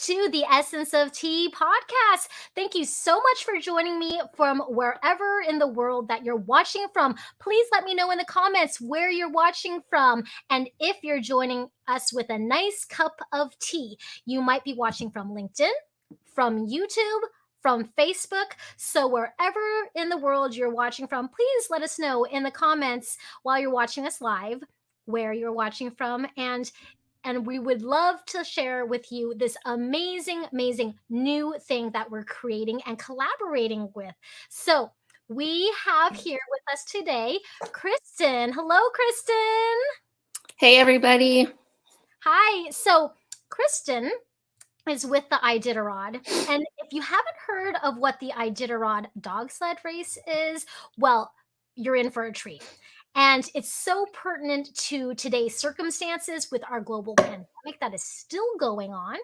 to the Essence of Tea podcast. Thank you so much for joining me from wherever in the world that you're watching from. Please let me know in the comments where you're watching from and if you're joining us with a nice cup of tea. You might be watching from LinkedIn, from YouTube, from Facebook. So wherever in the world you're watching from, please let us know in the comments while you're watching us live where you're watching from, and we would love to share with you this amazing new thing that we're creating and collaborating with. So we have here with us today Krystin. Hello, Krystin. Hey, everybody. Hi. So Krystin is with the Iditarod. And if you haven't heard of what the Iditarod dog sled race is, well, you're in for a treat. And it's so pertinent to today's circumstances with our global pandemic that is still going on.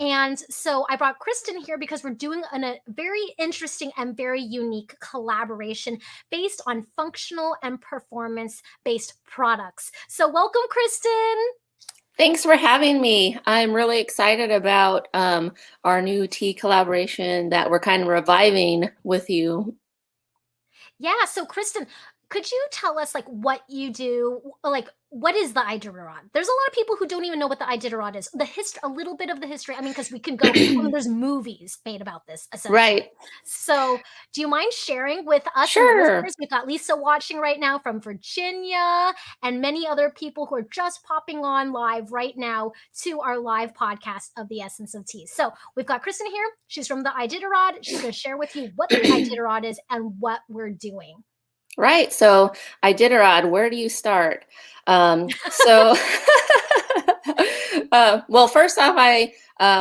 And so I brought Krystin here because we're doing a very interesting and very unique collaboration based on functional and performance-based products. So welcome, Krystin. Thanks for having me. I'm really excited about our new tea collaboration that we're kind of reviving with you. Yeah, so Krystin, could you tell us like what you do? Like, what is the Iditarod? There's a lot of people who don't even know what the Iditarod is. The history, a little bit of the history. I mean, because we can go. There's movies made about this, essentially. Right. So, do you mind sharing with us? Sure. And we've got Lisa watching right now from Virginia, and many other people who are just popping on live right now to our live podcast of the Essence of Tea. So, we've got Krystin here. She's from the Iditarod. She's going to share with you what the Iditarod is and what we're doing. Right. So Iditarod, where do you start? Well, first off, I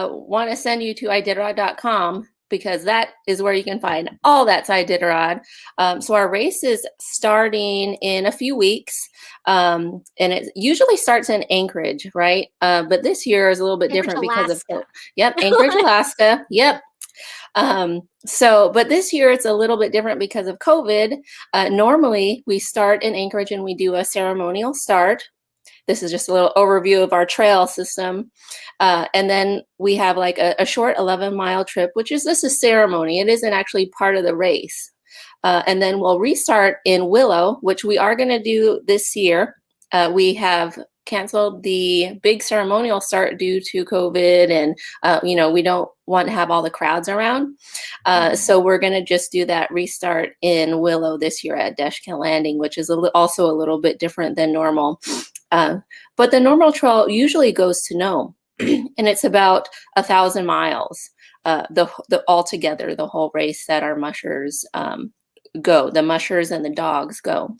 want to send you to iditarod.com because that is where you can find all that's Iditarod. So our race is starting in a few weeks, and it usually starts in Anchorage, right? But this year is a little bit different because of Anchorage, Alaska. Yep. But this year it's a little bit different because of COVID. Normally we start in Anchorage and we do a ceremonial start. This is just a little overview of our trail system. And then we have like a short 11-mile trip, which is just a ceremony. It isn't actually part of the race. And then we'll restart in Willow, which we are going to do this year. We have canceled the big ceremonial start due to COVID, and we don't want to have all the crowds around. So we're going to just do that restart in Willow this year at Deshkin Landing, which is also a little bit different than normal. But the normal trail usually goes to Nome, and it's about 1,000 miles. The altogether, the whole race that our mushers go, the mushers and the dogs go.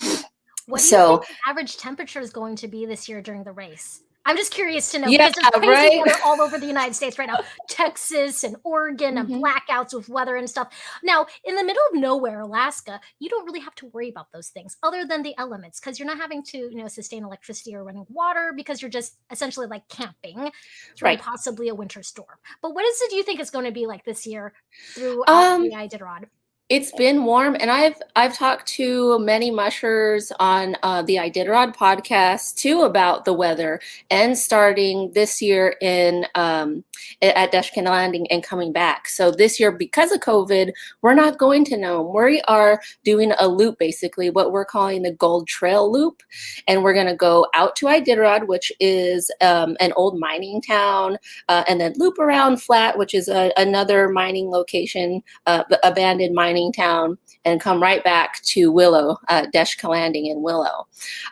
What do you think the average temperature is going to be this year during the race? I'm just curious to know, because there's crazy weather all over the United States right now. Texas and Oregon and blackouts with weather and stuff. Now, in the middle of nowhere, Alaska, you don't really have to worry about those things other than the elements, because you're not having to, sustain electricity or running water, because you're just essentially like camping through possibly a winter storm. But what do you think it's going to be like this year through the Iditarod? It's been warm, and I've talked to many mushers on the Iditarod podcast too about the weather, and starting this year at Deshkin Landing and coming back. So this year, because of COVID, we're not going to Nome. We are doing a loop, basically what we're calling the Gold Trail Loop, and we're going to go out to Iditarod, which is an old mining town, and then loop around Flat, which is another mining location, abandoned mining town, and come right back to Willow, Deshkin Landing in Willow.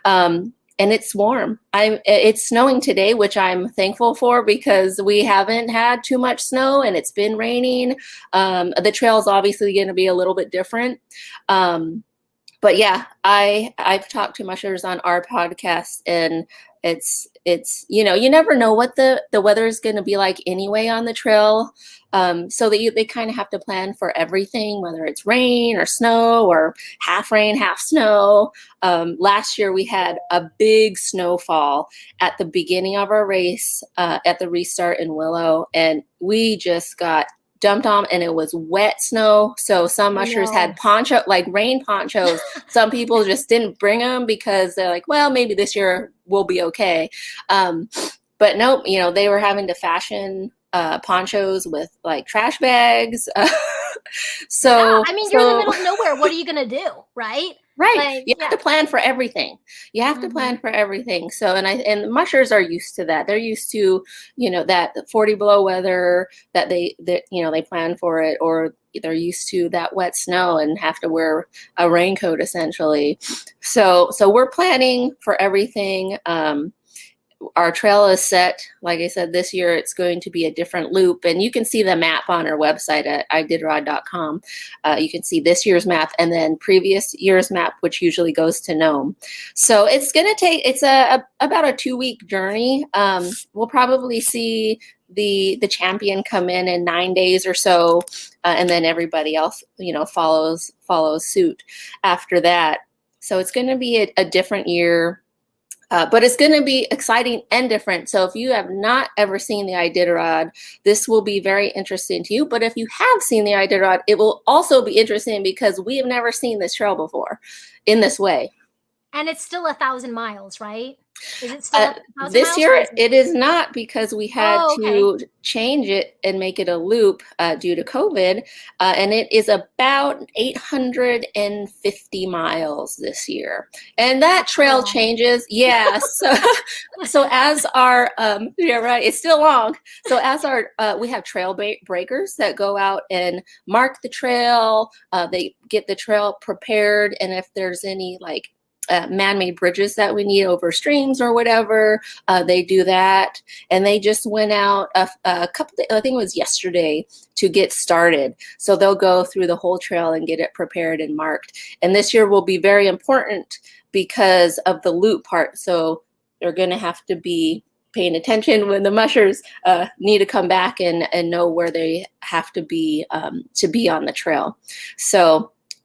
And it's warm. It's snowing today, which I'm thankful for because we haven't had too much snow and it's been raining. The trail is obviously going to be a little bit different. But yeah, I've talked to mushers on our podcast, and it's you never know what the weather is going to be like anyway on the trail. So they kind of have to plan for everything, whether it's rain or snow or half rain, half snow. Last year we had a big snowfall at the beginning of our race at the restart in Willow, and we just got dumped on, and it was wet snow. So some mushers had rain ponchos. Some people just didn't bring them because they're like, well, maybe this year we'll be okay. But nope, they were having to fashion ponchos with like trash bags. Yeah, So, I mean, you're in the so middle of nowhere. What are you gonna do, right? right. Like, You have yeah. to plan for everything. You have to Hmm. plan for everything. So, and the mushers are used to that. They're used to, that 40 below weather that they plan for it, or they're used to that wet snow and have to wear a raincoat essentially. So we're planning for everything. Our trail is set. Like I said, this year it's going to be a different loop, and you can see the map on our website at iditarod.com. You can see this year's map and then previous year's map, which usually goes to Nome. So it's going to take, it's about a 2-week journey. We'll probably see the champion come in 9 days or so, and then everybody else, follows suit after that. So it's going to be a different year. But it's going to be exciting and different. So if you have not ever seen the Iditarod, this will be very interesting to you. But if you have seen the Iditarod, it will also be interesting because we have never seen this trail before in this way. And it's still 1,000 miles, right? Is it still 1,000 This miles? Or year, is it? it is not, because we had Oh, okay. to change it and make it a loop due to COVID. And it is about 850 miles this year. And that That's trail long. changes. Yeah. So as our, yeah, right, it's still long. So as our, we have trail breakers that go out and mark the trail. They get the trail prepared. And if there's any like man-made bridges that we need over streams or whatever, they do that. And they just went out a couple days, I think it was yesterday, to get started. So they'll go through the whole trail and get it prepared and marked. And this year will be very important because of the loop part. So they're going to have to be paying attention when the mushers need to come back and know where they have to be on the trail.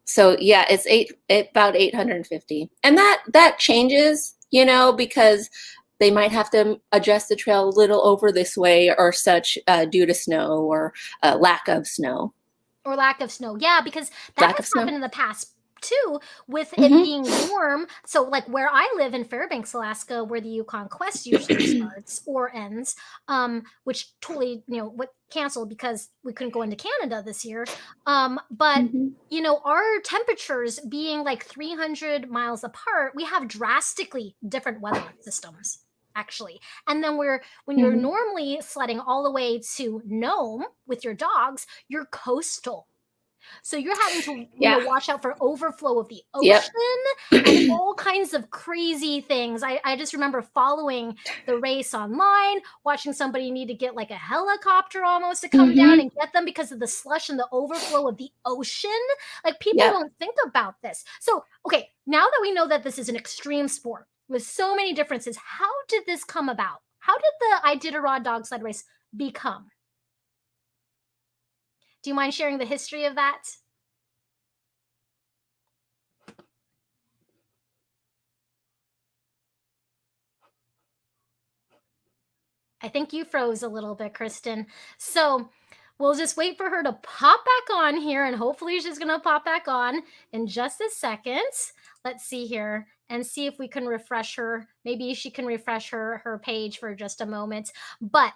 So yeah, it's about 850, and that changes, because they might have to adjust the trail a little over this way or such due to snow or lack of snow. Or lack of snow. Yeah, because that Lack has of snow. happened in the past too, with it Mm-hmm. being warm. So, like where I live in Fairbanks, Alaska, where the Yukon Quest usually starts or ends, which totally, what canceled because we couldn't go into Canada this year. But Mm-hmm. our temperatures being like 300 miles apart, we have drastically different weather systems actually. And then when you're Mm-hmm. normally sledding all the way to Nome with your dogs, you're coastal. So you're having to, Yeah. watch out for overflow of the Yep. ocean and all kinds of crazy things. I just remember following the race online, watching somebody need to get like a helicopter almost to come down Mm-hmm. and get them because of the slush and the overflow of the ocean. Like people Yep. don't think about this. So, okay, now that we know that this is an extreme sport with so many differences, how did this come about? How did the Iditarod dog sled race become? Do you mind sharing the history of that? I think you froze a little bit, Kristen. So we'll just wait for her to pop back on here, and hopefully she's going to pop back on in just a second. Let's see here and see if we can refresh her. Maybe she can refresh her page for just a moment. But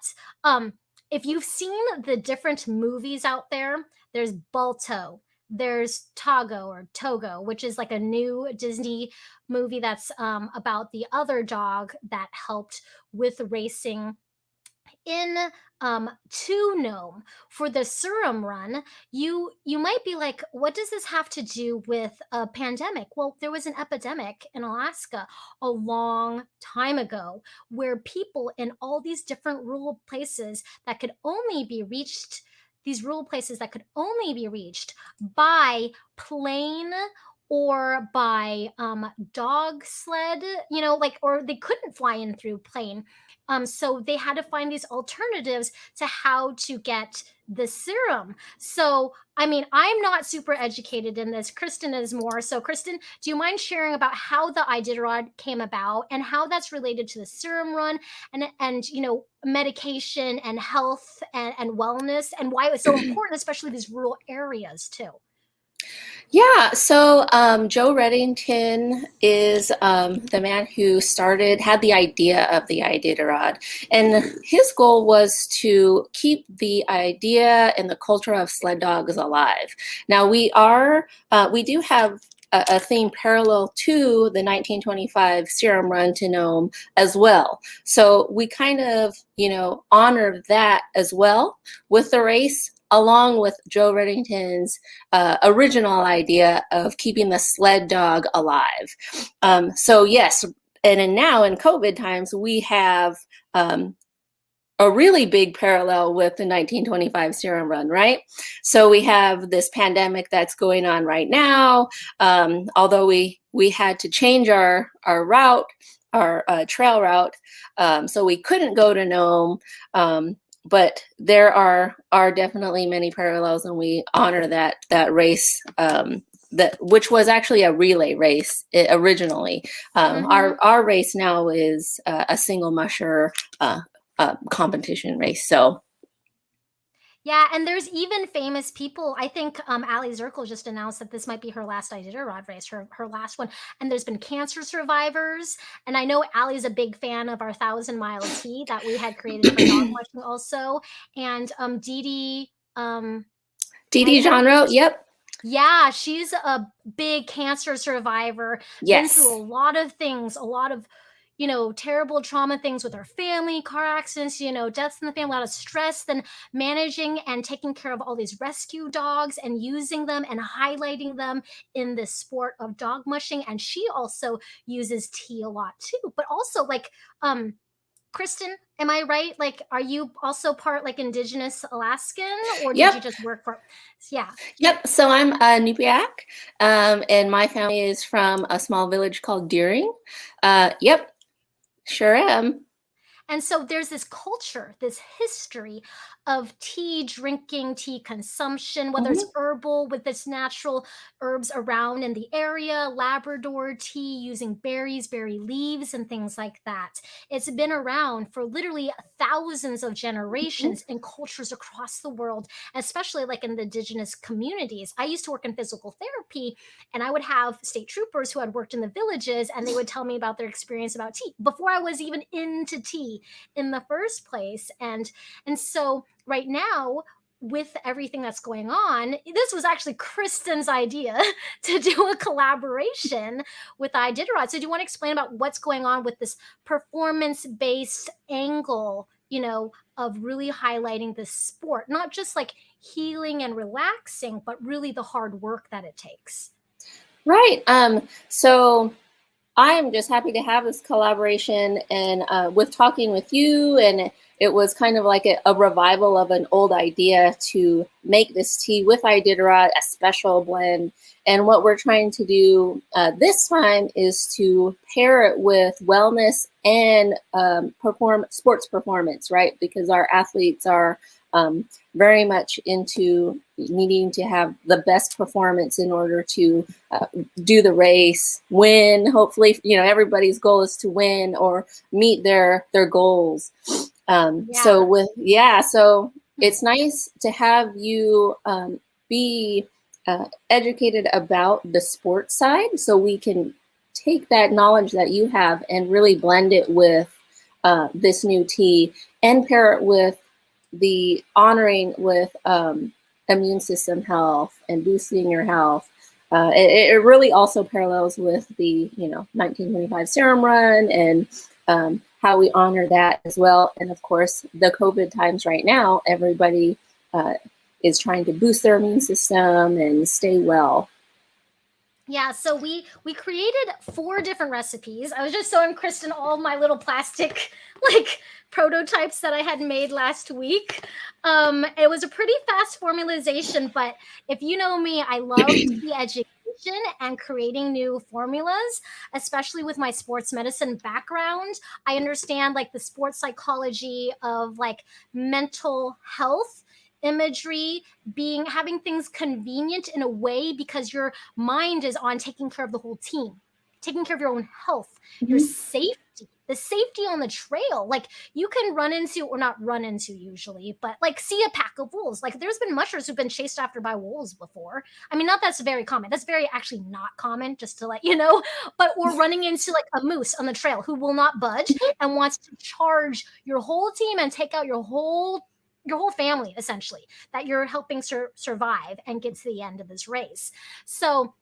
if you've seen the different movies out there, there's Balto, there's Togo, which is like a new Disney movie that's about the other dog that helped with racing in to Nome for the serum run. You might be like, what does this have to do with a pandemic? Well, there was an epidemic in Alaska a long time ago where people in all these different rural places that could only be reached, these rural places that could only be reached by plane or by dog sled, like, or they couldn't fly in through plane. So they had to find these alternatives to how to get the serum. So, I mean, I'm not super educated in this. Kristen is more. So, Kristen, do you mind sharing about how the Iditarod came about and how that's related to the serum run and medication and health and wellness and why it was so important, especially these rural areas too? Yeah, so Joe Reddington is the man who had the idea of the Iditarod. And his goal was to keep the idea and the culture of sled dogs alive. Now, we do have a theme parallel to the 1925 Serum Run to Nome as well. So we kind of, honored that as well with the race, along with Joe Reddington's original idea of keeping the sled dog alive. So yes, and now in COVID times, we have a really big parallel with the 1925 Serum Run, right? So we have this pandemic that's going on right now. Although we had to change our route, our trail route, so we couldn't go to Nome. But there are definitely many parallels, and we honor that race, which was actually a relay race originally. Our race now is a single musher competition race. So Yeah, and there's even famous people. I think Ali Zirkle just announced that this might be her last Iditarod race, her last one. And there's been cancer survivors. And I know Ali's a big fan of our 1,000-mile T that we had created for dog watching also. And Dee Dee Genre, yep. Yeah, she's a big cancer survivor. Yes. Been through a lot of things, a lot of terrible trauma things with her family, car accidents, deaths in the family, a lot of stress, then managing and taking care of all these rescue dogs and using them and highlighting them in this sport of dog mushing. And she also uses tea a lot too, but also Krystin, am I right? Like, are you also part Indigenous Alaskan, or did you just work for? Yeah. Yep. So I'm a Nupiaq, and my family is from a small village called Deering. Yep, sure am. And so there's this culture, this history of tea drinking, tea consumption, whether it's herbal with its natural herbs around in the area, Labrador tea using berries, berry leaves, and things like that. It's been around for literally thousands of generations in cultures across the world, especially in the indigenous communities. I used to work in physical therapy, and I would have state troopers who had worked in the villages, and they would tell me about their experience about tea before I was even into tea in the first place. And so right now, with everything that's going on, this was actually Krystin's idea to do a collaboration with Iditarod. So do you want to explain about what's going on with this performance-based angle, of really highlighting the sport, not just healing and relaxing, but really the hard work that it takes? Right. So I'm just happy to have this collaboration, and with talking with you, and it was kind of like a revival of an old idea to make this tea with Iditarod, a special blend. And what we're trying to do this time is to pair it with wellness and sports performance, right? Because our athletes are very much into needing to have the best performance in order to do the race, win. Hopefully, everybody's goal is to win or meet their goals. So it's nice to have you be educated about the sports side, so we can take that knowledge that you have and really blend it with this new tea and pair it with the honoring with immune system health and boosting your health. It really also parallels with the 1925 Serum Run and how we honor that as well. And of course, the COVID times right now, everybody is trying to boost their immune system and stay well. Yeah, so we created 4 different recipes. I was just showing Krystin all my little plastic prototypes that I had made last week. It was a pretty fast formulation, but if you know me, I love the education and creating new formulas, especially with my sports medicine background. I understand the sports psychology of mental health imagery, having things convenient in a way because your mind is on taking care of the whole team, taking care of your own health, your safety, the safety on the trail. Like you can run into, or not run into usually, but like see a pack of wolves. Like there's been mushers who've been chased after by wolves before. I mean, not that's very common. That's very actually not common, just to let you know. But or running into like a moose on the trail who will not budge and wants to charge your whole team and take out your whole family, essentially, that you're helping survive and get to the end of this race. So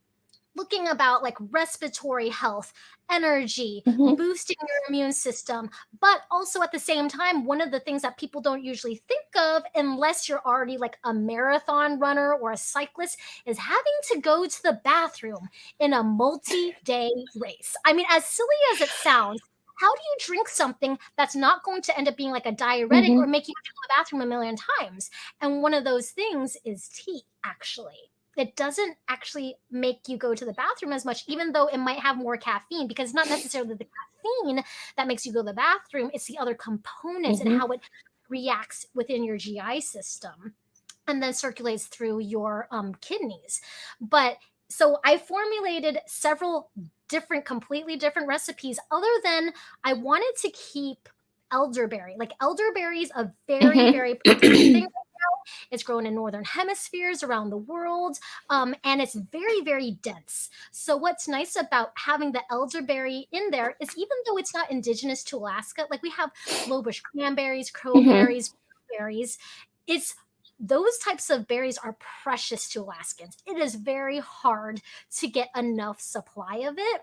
looking about like respiratory health, energy, boosting your immune system, but also at the same time, one of the things that people don't usually think of, unless you're already like a marathon runner or a cyclist, is having to go to the bathroom in a multi-day race. I mean, as silly as it sounds, how do you drink something that's not going to end up being like a diuretic or make you go to the bathroom a million times? And one of those things is tea, actually. It doesn't actually make you go to the bathroom as much, even though it might have more caffeine, because it's not necessarily the caffeine that makes you go to the bathroom. It's the other components and how it reacts within your GI system and then circulates through your kidneys. But so I formulated several completely different recipes, other than I wanted to keep elderberry. Like elderberry is a very, very popular thing. It's grown in northern hemispheres around the world, and it's very, very dense. So what's nice about having the elderberry in there is, even though it's not indigenous to Alaska, like we have lowbush cranberries, crowberries, berries, it's those types of berries are precious to Alaskans. It is very hard to get enough supply of it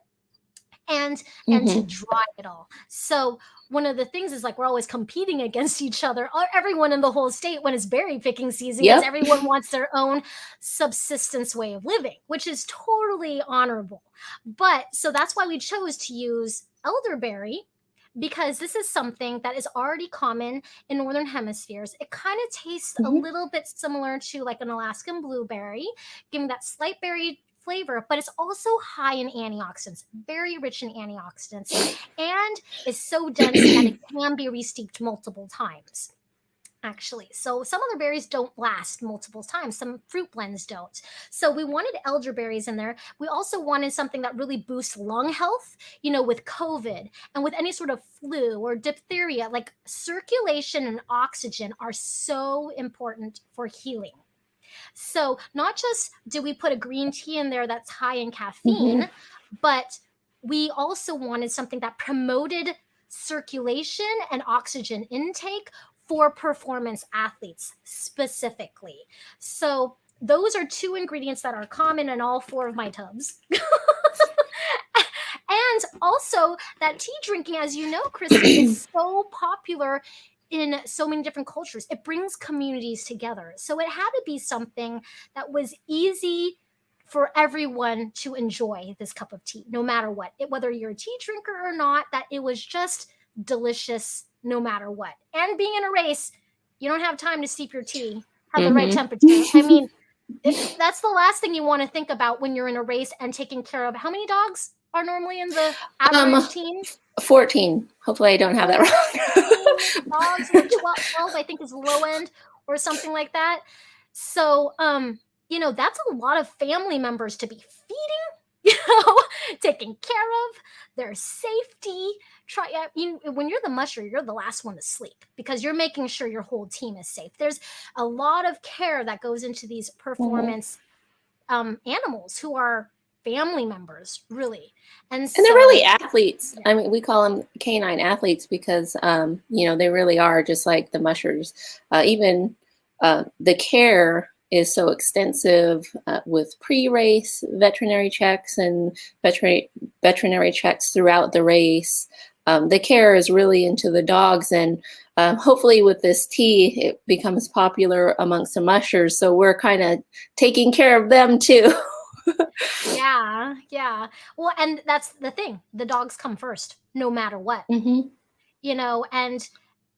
and to dry it all. So one of the things is like we're always competing against each other, everyone in the whole state, when it's berry picking season, because everyone wants their own subsistence way of living, which is totally honorable. But so that's why we chose to use elderberry, because this is something that is already common in northern hemispheres. It kind of tastes a little bit similar to like an Alaskan blueberry, giving that slight berry flavor, but it's also high in antioxidants, very rich in antioxidants, and is so dense that it can be re-steeped multiple times, actually. So some other berries don't last multiple times. Some fruit blends don't. So we wanted elderberries in there. We also wanted something that really boosts lung health, with COVID and with any sort of flu or diphtheria. Like circulation and oxygen are so important for healing. So not just did we put a green tea in there that's high in caffeine, but we also wanted something that promoted circulation and oxygen intake for performance athletes specifically. So those are two ingredients that are common in all 4 of my tubs. And also that tea drinking, as you know, Krystin, is so popular in so many different cultures. It brings communities together. So it had to be something that was easy for everyone to enjoy, this cup of tea, no matter what. Whether you're a tea drinker or not, that it was just delicious no matter what. And being in a race, you don't have time to steep your tea at the right temperature. I mean, that's the last thing you want to think about when you're in a race and taking care of. How many dogs are normally in the average team? 14. Hopefully I don't have that wrong. Dogs, like 12, I think, is low end or something like that. So, that's a lot of family members to be feeding, taking care of, their safety. When you're the musher, you're the last one to sleep because you're making sure your whole team is safe. There's a lot of care that goes into these performance animals who are family members, really. And they're really athletes. I mean, we call them canine athletes because, they really are just like the mushers. Even the care is so extensive with pre-race veterinary checks and veterinary checks throughout the race. The care is really into the dogs, and hopefully with this tea, it becomes popular amongst the mushers. So we're kind of taking care of them too. Yeah. Well, and that's the thing. The dogs come first, no matter what.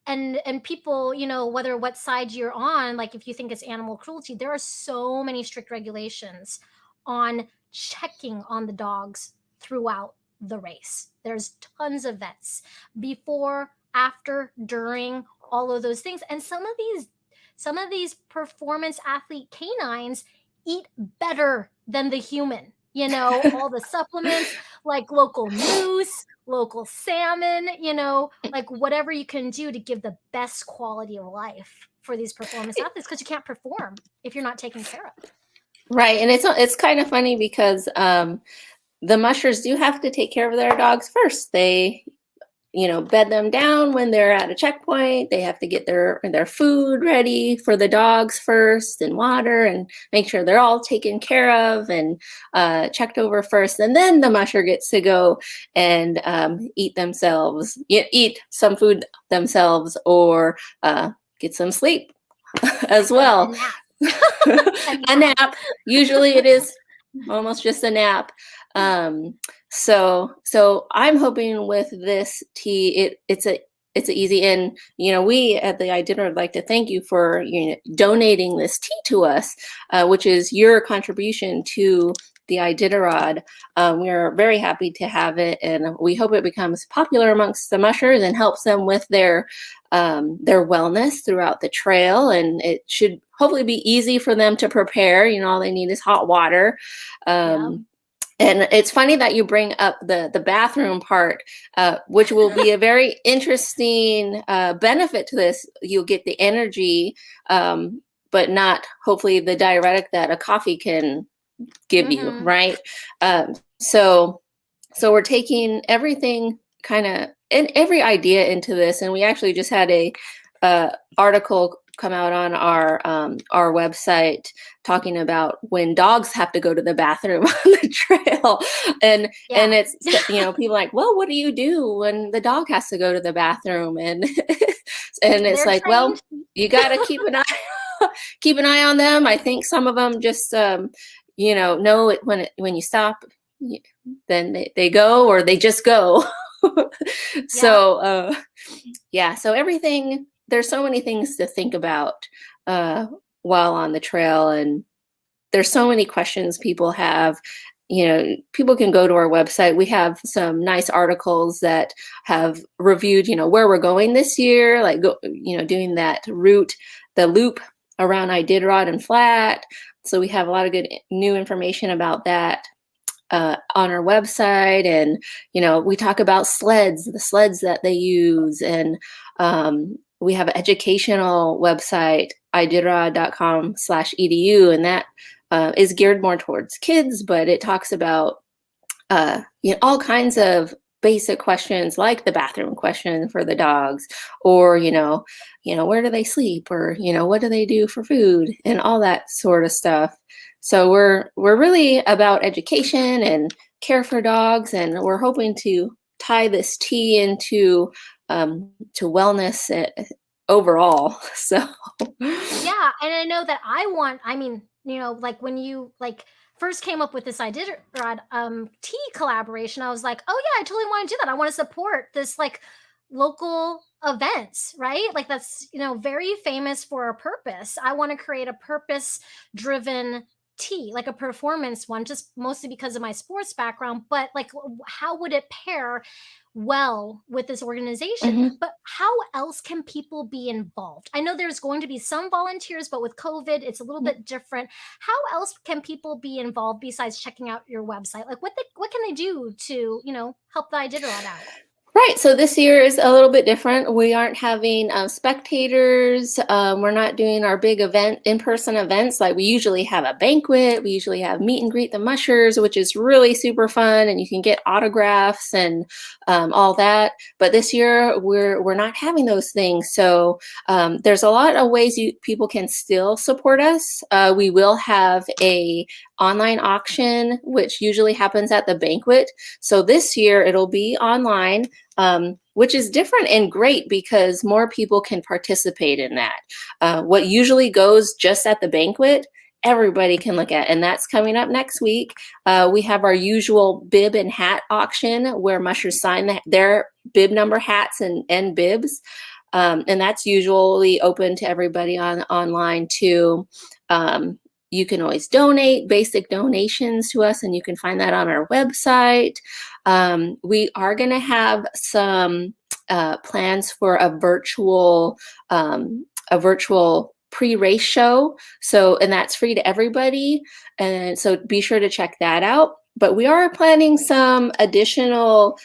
And people, whether what side you're on, like if you think it's animal cruelty, there are so many strict regulations on checking on the dogs throughout the race. There's tons of vets before, after, during, all of those things. And some of these performance athlete canines eat better than the human, all the supplements. like local moose, local salmon, like whatever you can do to give the best quality of life for these performance athletes, because you can't perform if you're not taken care of. Right. And it's kind of funny because the mushers do have to take care of their dogs first. They, bed them down when they're at a checkpoint. They have to get their food ready for the dogs first, and water, and make sure they're all taken care of and checked over first. And then the musher gets to go and eat some food themselves, or get some sleep as well. A nap. Usually it is almost just a nap. So I'm hoping with this tea, it's an easy, and we at the Iditarod would like to thank you for donating this tea to us, which is your contribution to the Iditarod. We are very happy to have it, and we hope it becomes popular amongst the mushers and helps them with their wellness throughout the trail. And it should hopefully be easy for them to prepare. All they need is hot water. And it's funny that you bring up the bathroom part, which will be a very interesting benefit to this. You'll get the energy, but not hopefully the diuretic that a coffee can give you, right? So we're taking everything and every idea into this, and we actually just had a article come out on our website talking about when dogs have to go to the bathroom on the trail, and it's people like, well, what do you do when the dog has to go to the bathroom? And it's like, well, you got to keep an eye on them. I think some of them just know it when you stop, then they go, or they just go. So everything. There's so many things to think about while on the trail, and there's so many questions people have. People can go to our website. We have some nice articles that have reviewed, where we're going this year, like doing that route, the loop around Iditarod and Flat. So we have a lot of good new information about that on our website. And we talk about the sleds that they use, and we have an educational website, iditarod.com/edu, and that is geared more towards kids, but it talks about all kinds of basic questions, like the bathroom question for the dogs, or where do they sleep, or what do they do for food, and all that sort of stuff. So we're really about education and care for dogs, and we're hoping to tie this tea into to wellness overall. So yeah, and I know that like when you first came up with this Iditarod tea collaboration, I was like, oh yeah, I totally want to do that. I want to support this local events, right? Like that's very famous for a purpose. I want to create a purpose driven tea, like a performance one, just mostly because of my sports background, but how would it pair well with this organization? But how else can people be involved? I know there's going to be some volunteers, but with COVID it's a little bit different. How else can people be involved besides checking out your website? What can they do to help the Iditarod out? Right. So this year is a little bit different. We aren't having spectators. We're not doing our big in-person events like we usually have. A banquet. We usually have meet and greet the mushers, which is really super fun, and you can get autographs and all that. But this year we're not having those things. So there's a lot of ways people can still support us. We will have a online auction, which usually happens at the banquet. So this year it'll be online, which is different and great because more people can participate in that. What usually goes just at the banquet, everybody can look at, and that's coming up next week. We have our usual bib and hat auction where mushers sign their bib number hats and bibs. And that's usually open to everybody online too. You can always donate basic donations to us, and you can find that on our website. We are going to have some plans for a virtual pre-race show. And that's free to everybody. And so be sure to check that out. but we are planning some additional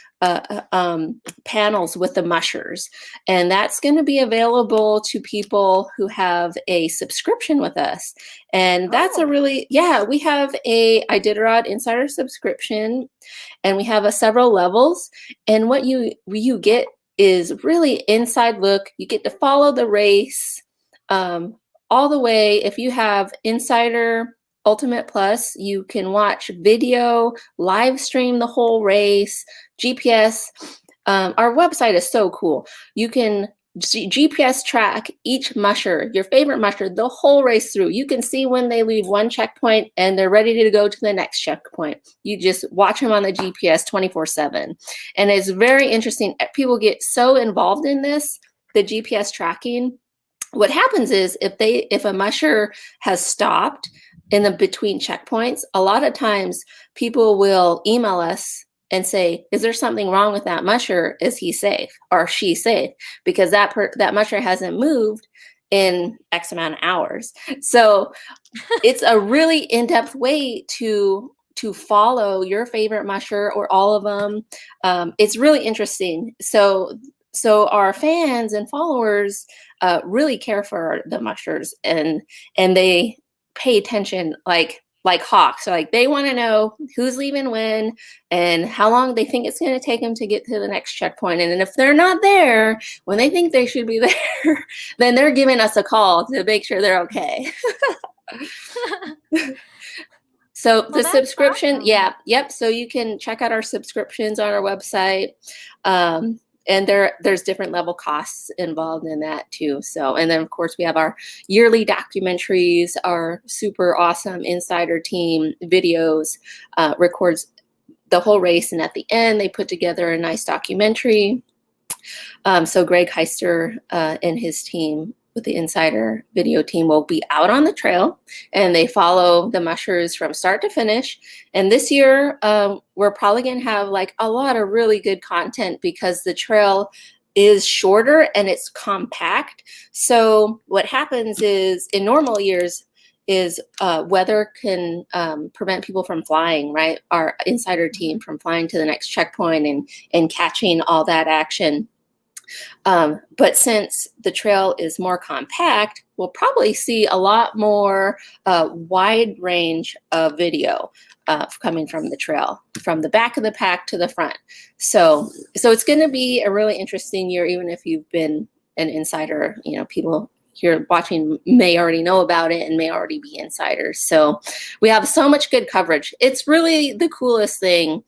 panels with the mushers, and that's going to be available to people who have a subscription with us. And that's a really, we have a Iditarod Insider subscription, and we have several levels. And what you get is really inside look. You get to follow the race all the way. If you have Insider Ultimate Plus, you can watch video, live stream the whole race, GPS. Our website is so cool. You can GPS track each musher, your favorite musher, the whole race through. You can see when they leave one checkpoint and they're ready to go to the next checkpoint. You just watch them on the GPS 24/7. And it's very interesting. People get so involved in this, the GPS tracking. What happens is if a musher has stopped in the between checkpoints, a lot of times people will email us and say, is there something wrong with that musher? Is he safe or she safe? Because that musher hasn't moved in X amount of hours. So it's a really in-depth way to follow your favorite musher or all of them. It's really interesting. So our fans and followers really care for the mushers, and they pay attention like hawks. So like they want to know who's leaving when and how long they think it's going to take them to get to the next checkpoint. And then if they're not there when they think they should be there, then they're giving us a call to make sure they're okay. So the subscription, awesome. So you can check out our subscriptions on our website. And there's different level costs involved in that too. So, and then of course we have our yearly documentaries, our super awesome insider team videos, records the whole race. And at the end, they put together a nice documentary. So Greg Heister and his team with the insider video team will be out on the trail, and they follow the mushers from start to finish. And this year, we're probably going to have like a lot of really good content because the trail is shorter and it's compact. So what happens is in normal years is weather can prevent people from flying, right? Our insider team from flying to the next checkpoint and catching all that action. But since the trail is more compact, we'll probably see a lot more wide range of video coming from the trail, from the back of the pack to the front. So it's going to be a really interesting year, even if you've been an insider. You know, people here watching may already know about it and may already be insiders. So we have so much good coverage. It's really the coolest thing.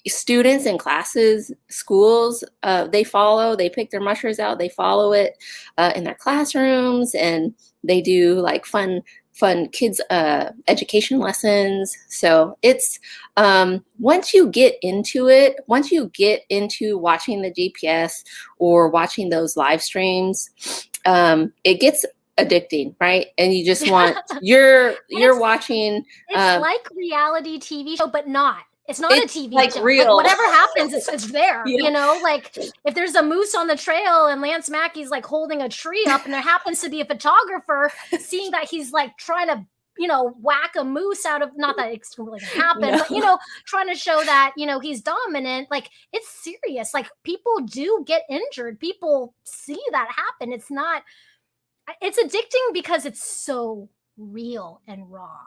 Students in classes, schools, they pick their mushers out, they follow it in their classrooms, and they do like fun kids education lessons. So it's once you get into it, once you get into watching the GPS or watching those live streams, it gets addicting, right? And you just want you're watching it's like reality TV show, but not. It's not a TV like show. Real. Like whatever happens, it's there. Yeah. You know, like if there's a moose on the trail and Lance Mackey's like holding a tree up, and there happens to be a photographer seeing that he's like trying to, whack a moose out of, not that it's really gonna happen, but trying to show that, he's dominant. Like it's serious. Like people do get injured. People see that happen. It's addicting because it's so real and raw,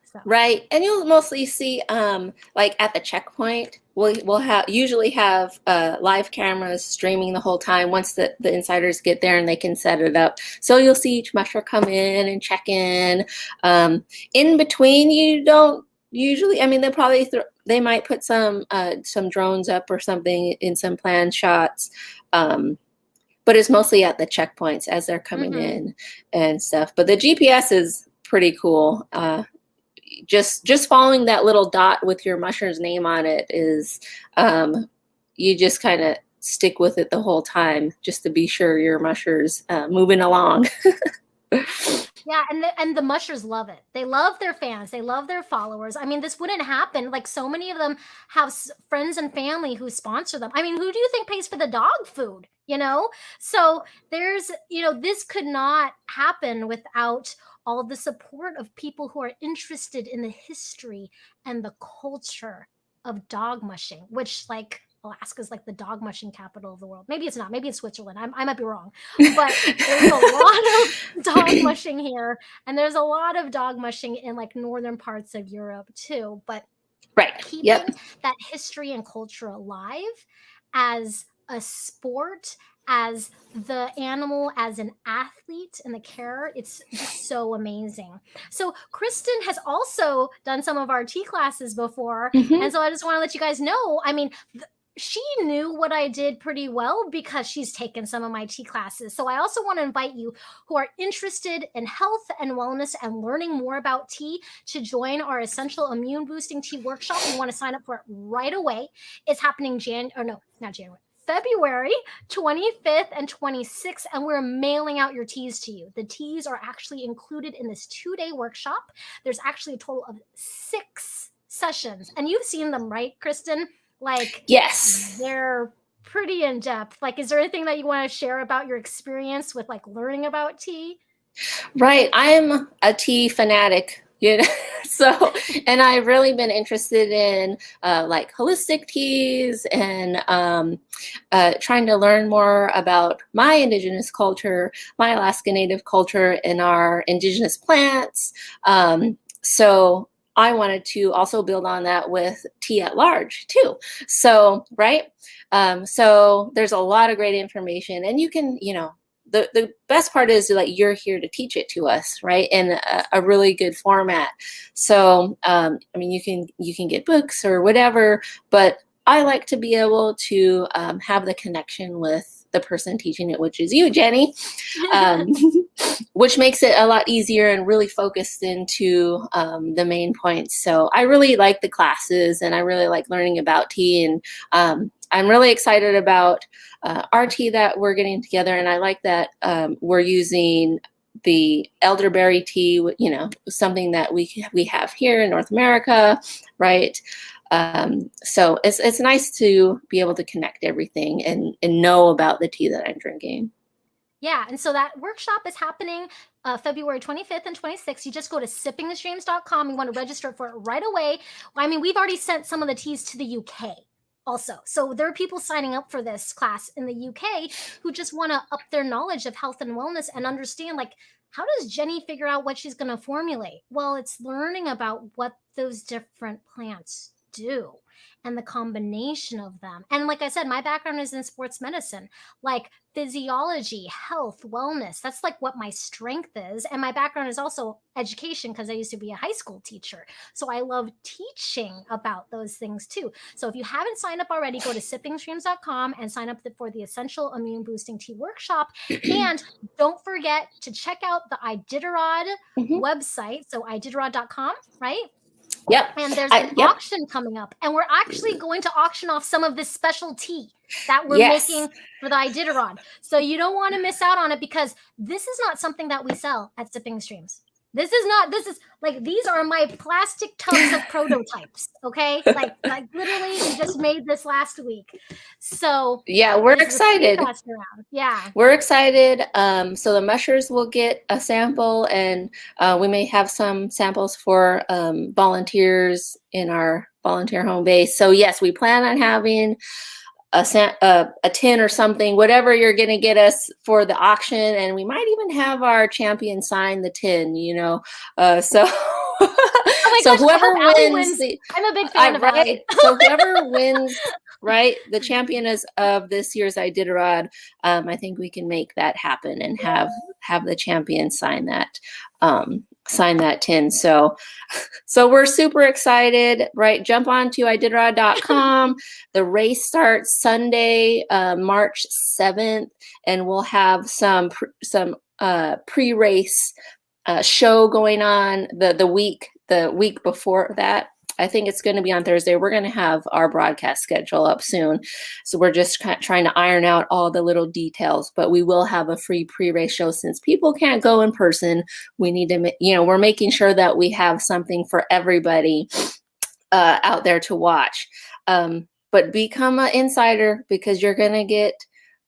So. Right. And you'll mostly see like at the checkpoint, we'll usually have live cameras streaming the whole time once the insiders get there and they can set it up. So you'll see each musher come in and check in. In between, you don't usually, they'll probably they might put some drones up or something in some planned shots. But it's mostly at the checkpoints as they're coming in and stuff. But the GPS is pretty cool. Just following that little dot with your musher's name on it is, you just kind of stick with it the whole time just to be sure your musher's moving along. Yeah, and the mushers love it. They love their fans. They love their followers. This wouldn't happen. Like so many of them have friends and family who sponsor them. Who do you think pays for the dog food? So there's, this could not happen without all of the support of people who are interested in the history and the culture of dog mushing, which like Alaska's like the dog mushing capital of the world. Maybe it's not. Maybe it's Switzerland. I might be wrong. But there's a lot of dog mushing here. And there's a lot of dog mushing in like northern parts of Europe too. But Right. keeping Yep. that history and culture alive as a sport, as the animal, as an athlete and the carer, it's just so amazing. So Krystin has also done some of our tea classes before. Mhm. And so I just want to let you guys know, I mean, she knew what I did pretty well because she's taken some of my tea classes. So I also want to invite you who are interested in health and wellness and learning more about tea to join our Essential Immune Boosting Tea Workshop. You want to sign up for it right away. It's happening February 25th and 26th, and we're mailing out your teas to you. The teas are actually included in this 2-day workshop. There's actually a total of 6 sessions, and you've seen them, right, Krystin? Like, yes, they're pretty in depth. Like, is there anything that you want to share about your experience with like learning about tea? Right. I'm a tea fanatic, you know, so, and I've really been interested in like holistic teas and trying to learn more about my indigenous culture, my Alaska Native culture, and our indigenous plants. So I wanted to also build on that with tea at large too. So, right. So there's a lot of great information, and you can, you know, the best part is like you're here to teach it to us, right, in a really good format. So I mean, you can get books or whatever, but I like to be able to have the connection with the person teaching it, which is you, Jenny, which makes it a lot easier and really focused into the main points. So I really like the classes, and I really like learning about tea, and I'm really excited about our tea that we're getting together, and I like that we're using the elderberry tea, you know, something that we have here in North America, right? So it's nice to be able to connect everything and know about the tea that I'm drinking. Yeah, and so that workshop is happening February 25th and 26th. You just go to sippingthestreams.com. You want to register for it right away. I mean, we've already sent some of the teas to the UK also. So there are people signing up for this class in the UK who just want to up their knowledge of health and wellness and understand, like, how does Jenny figure out what she's going to formulate? Well, it's learning about what those different plants do and the combination of them. And like I said, my background is in sports medicine, like physiology, health, wellness. That's like what my strength is. And my background is also education because I used to be a high school teacher. So I love teaching about those things too. So if you haven't signed up already, go to sippingstreams.com and sign up for the Essential Immune Boosting Tea Workshop. And don't forget to check out the Iditarod website. So iditarod.com, right? Yep. And there's an auction coming up, and we're actually going to auction off some of this special tea that we're making for the Iditarod. So you don't want to miss out on it, because this is not something that we sell at Sipping Streams. This is like, these are my plastic tubs of prototypes. Okay. Like literally we just made this last week. So yeah, we're excited. Yeah. We're excited. So the mushers will get a sample, and we may have some samples for volunteers in our volunteer home base. So yes, we plan on having a tin or something, whatever you're going to get us for the auction, and we might even have our champion sign the tin, you know. So oh so gosh, whoever wins I'm a big fan of right. So whoever wins, right, the champion is of this year's Iditarod, I think we can make that happen and have the champion sign that tin. So we're super excited, right? Jump on to iditarod.com. The race starts Sunday, March 7th, and we'll have some pre-race show going on the week before that. I think it's going to be on Thursday. We're going to have our broadcast schedule up soon. So we're just trying to iron out all the little details, but we will have a free pre-race show since people can't go in person. We need to, we're making sure that we have something for everybody out there to watch. But become an insider, because you're going to get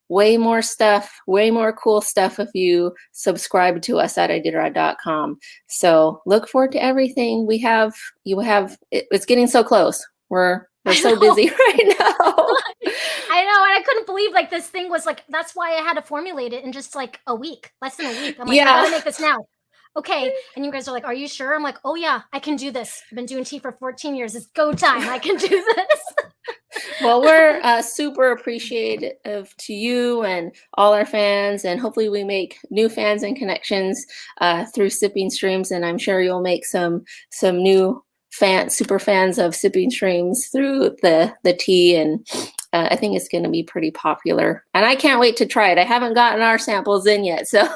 way more stuff, way more cool stuff if you subscribe to us at iditarod.com. So look forward to everything we have. It's getting so close. We're so busy right now. I know, and I couldn't believe like this thing was like, that's why I had to formulate it in just like a week, less than a week. I'm like, I gotta make this now. Okay. And you guys are like, are you sure? I'm like, oh yeah, I can do this. I've been doing tea for 14 years. It's go time. I can do this. Well, we're super appreciative to you and all our fans, and hopefully we make new fans and connections through Sipping Streams, and I'm sure you'll make some new super fans of Sipping Streams through the tea, and I think it's going to be pretty popular, and I can't wait to try it. I haven't gotten our samples in yet, so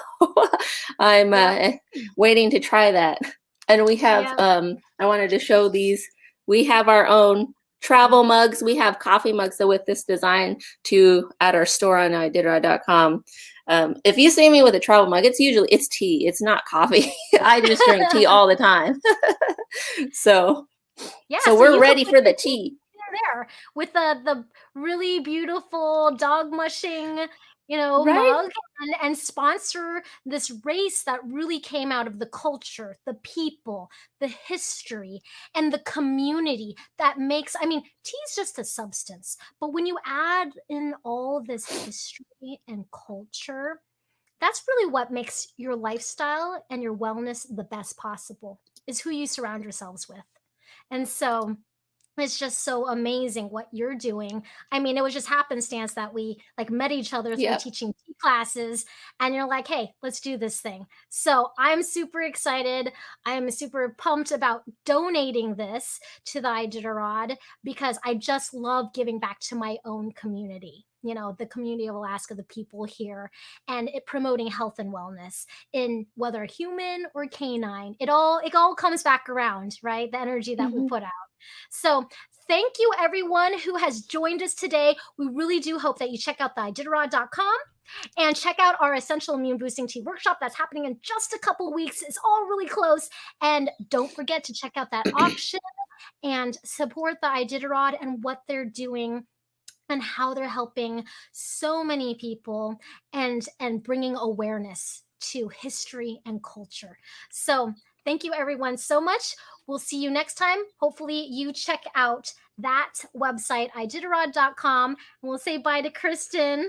I'm waiting to try that. And we have I wanted to show these. We have our own travel mugs. We have coffee mugs with this design too at our store on iditarod.com. If you see me with a travel mug, it's tea. It's not coffee. I just drink tea all the time. So we're ready for the tea. There with the really beautiful dog mushing, mug, and sponsor this race that really came out of the culture, the people, the history, and the community that makes, tea is just a substance, but when you add in all this history and culture, that's really what makes your lifestyle and your wellness the best possible, is who you surround yourselves with. And so it's just so amazing what you're doing. It was just happenstance that we like met each other through teaching tea classes, and you're like, hey, let's do this thing. So I'm super excited. I am super pumped about donating this to the Iditarod, because I just love giving back to my own community. The community of Alaska, the people here, and it promoting health and wellness in whether human or canine. It all comes back around, right? The energy that we put out. So thank you everyone who has joined us today. We really do hope that you check out the iditarod.com and check out our Essential Immune Boosting Tea Workshop that's happening in just a couple of weeks. It's all really close. And don't forget to check out that auction and support the Iditarod and what they're doing and how they're helping so many people and bringing awareness to history and culture. So thank you everyone so much. We'll see you next time. Hopefully you check out that website, iditarod.com, and we'll say bye to Krystin.